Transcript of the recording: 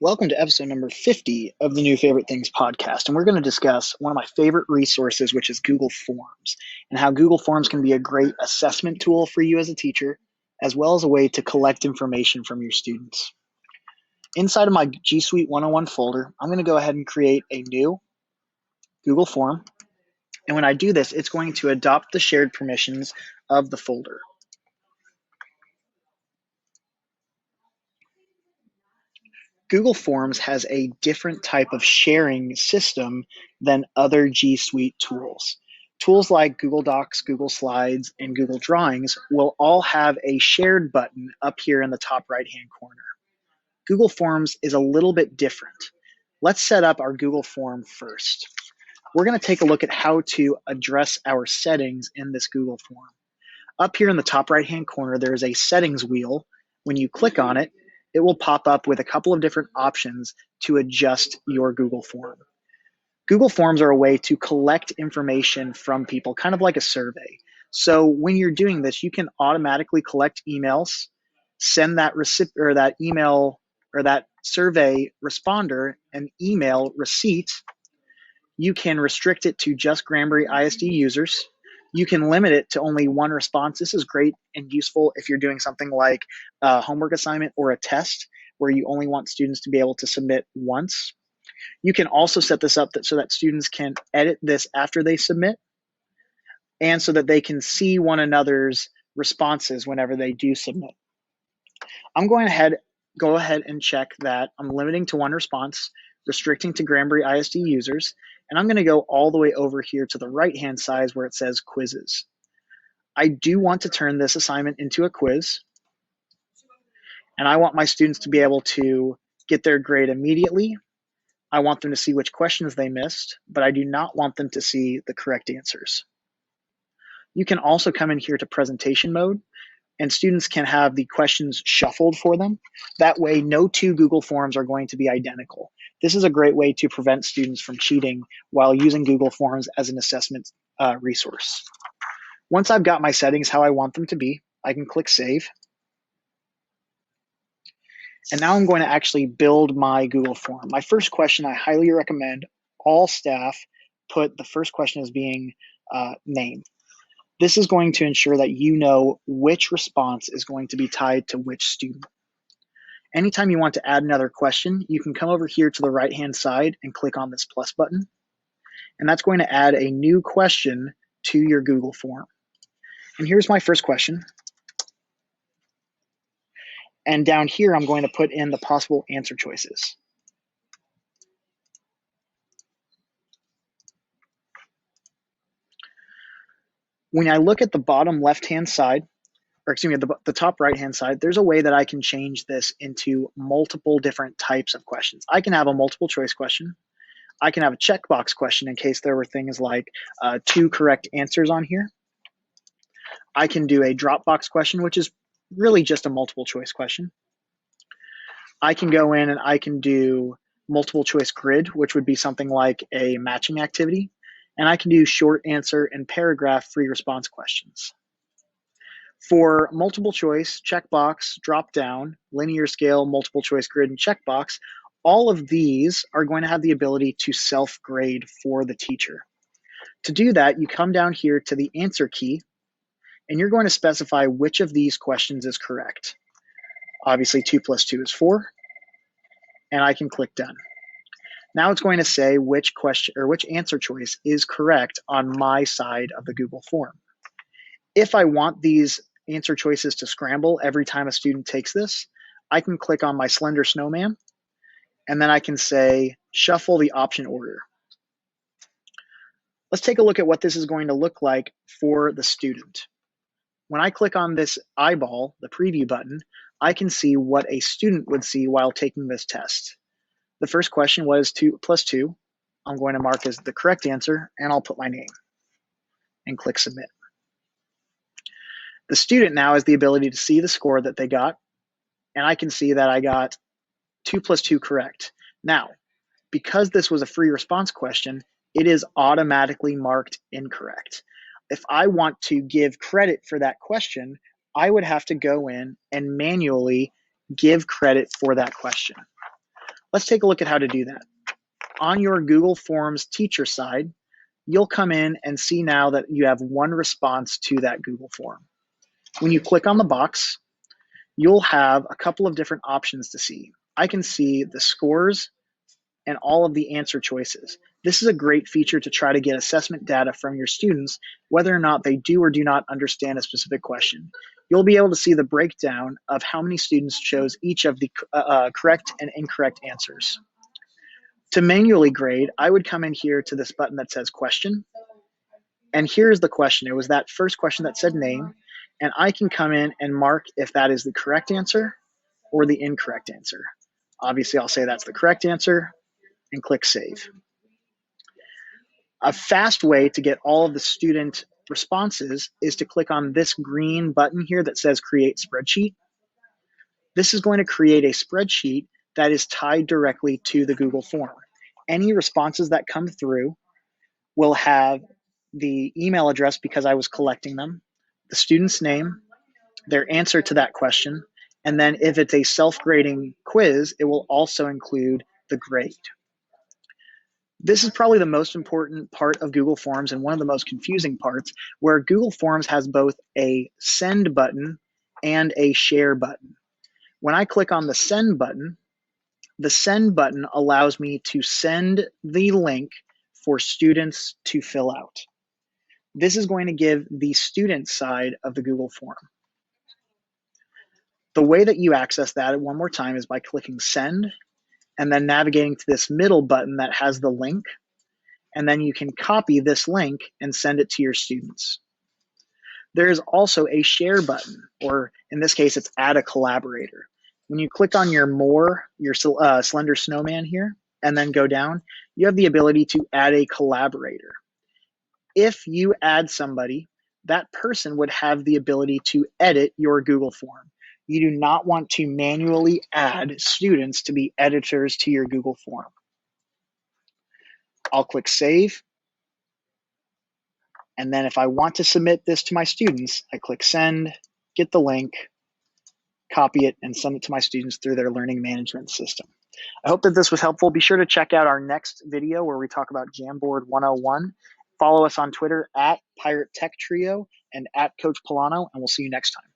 Welcome to episode number 50 of the New Favorite Things podcast. And we're going to discuss one of my favorite resources, which is Google Forms, and how Google Forms can be a great assessment tool for you as a teacher, as well as a way to collect information from your students. Inside of my G Suite 101 folder, I'm going to go ahead and create a new Google Form. And when I do this, it's going to adopt the shared permissions of the folder. Google Forms has a different type of sharing system than other G Suite tools. Tools like Google Docs, Google Slides, and Google Drawings will all have a shared button up here in the top right-hand corner. Google Forms is a little bit different. Let's set up our Google Form first. We're going to take a look at how to address our settings in this Google Form. Up here in the top right-hand corner, there is a settings wheel. When you click on it, it will pop up with a couple of different options to adjust your Google Form. Google Forms are a way to collect information from people, kind of like a survey. So when you're doing this, you can automatically collect emails, send that email or that survey responder an email receipt. You can restrict it to just Granbury ISD users. You can limit it to only one response. This is great and useful if you're doing something like a homework assignment or a test where you only want students to be able to submit once. You can also set this up so that students can edit this after they submit and so that they can see one another's responses whenever they do submit. I'm going to go ahead and check that I'm limiting to one response, restricting to Granbury ISD users, and I'm going to go all the way over here to the right-hand side where it says quizzes. I do want to turn this assignment into a quiz, and I want my students to be able to get their grade immediately. I want them to see which questions they missed, but I do not want them to see the correct answers. You can also come in here to presentation mode, and students can have the questions shuffled for them. That way, no two Google Forms are going to be identical. This is a great way to prevent students from cheating while using Google Forms as an assessment resource. Once I've got my settings how I want them to be, I can click Save. And now I'm going to actually build my Google Form. My first question, I highly recommend all staff put the first question as being name. This is going to ensure that you know which response is going to be tied to which student. Anytime you want to add another question, you can come over here to the right-hand side and click on this plus button. And that's going to add a new question to your Google Form. And here's my first question. And down here, I'm going to put in the possible answer choices. When I look at the bottom left-hand side, or excuse me, the top right-hand side, there's a way that I can change this into multiple different types of questions. I can have a multiple choice question. I can have a checkbox question in case there were things like 2 correct answers on here. I can do a Dropbox question, which is really just a multiple choice question. I can go in and I can do multiple choice grid, which would be something like a matching activity. And I can do short answer and paragraph free response questions. For multiple choice, checkbox, drop down, linear scale, multiple choice grid, and checkbox, all of these are going to have the ability to self-grade for the teacher. To do that, you come down here to the answer key, and you're going to specify which of these questions is correct. Obviously, 2 plus 2 is 4, and I can click done. Now it's going to say which question or which answer choice is correct on my side of the Google Form. If I want these answer choices to scramble every time a student takes this, I can click on my slender snowman, and then I can say shuffle the option order. Let's take a look at what this is going to look like for the student. When I click on this eyeball, the preview button, I can see what a student would see while taking this test. The first question was 2 plus 2. I'm going to mark as the correct answer, and I'll put my name and click submit. The student now has the ability to see the score that they got, and I can see that I got 2 plus 2 correct. Now, because this was a free response question, it is automatically marked incorrect. If I want to give credit for that question, I would have to go in and manually give credit for that question. Let's take a look at how to do that. On your Google Forms teacher side, you'll come in and see now that you have one response to that Google form. When you click on the box, you'll have a couple of different options to see. I can see the scores and all of the answer choices. This is a great feature to try to get assessment data from your students, whether or not they do or do not understand a specific question. You'll be able to see the breakdown of how many students chose each of the correct and incorrect answers. To manually grade, I would come in here to this button that says question. And here's the question. It was that first question that said name. And I can come in and mark if that is the correct answer or the incorrect answer. Obviously, I'll say that's the correct answer and click save. A fast way to get all of the student responses is to click on this green button here that says create spreadsheet. This is going to create a spreadsheet that is tied directly to the Google form. Any responses that come through will have the email address because I was collecting them, the student's name, their answer to that question, and then if it's a self-grading quiz, it will also include the grade. This is probably the most important part of Google Forms and one of the most confusing parts, where Google Forms has both a send button and a share button. When I click on the send button allows me to send the link for students to fill out. This is going to give the student side of the Google form. The way that you access that one more time is by clicking send and then navigating to this middle button that has the link. And then you can copy this link and send it to your students. There is also a share button, or in this case, it's add a collaborator. When you click on your slender snowman here and then go down, you have the ability to add a collaborator. If you add somebody, that person would have the ability to edit your Google form. You do not want to manually add students to be editors to your Google form. I'll click save. And then if I want to submit this to my students, I click send, get the link, copy it, and send it to my students through their learning management system. I hope that this was helpful. Be sure to check out our next video where we talk about Jamboard 101. Follow us on Twitter at Pirate Tech Trio and at Coach Polano, and we'll see you next time.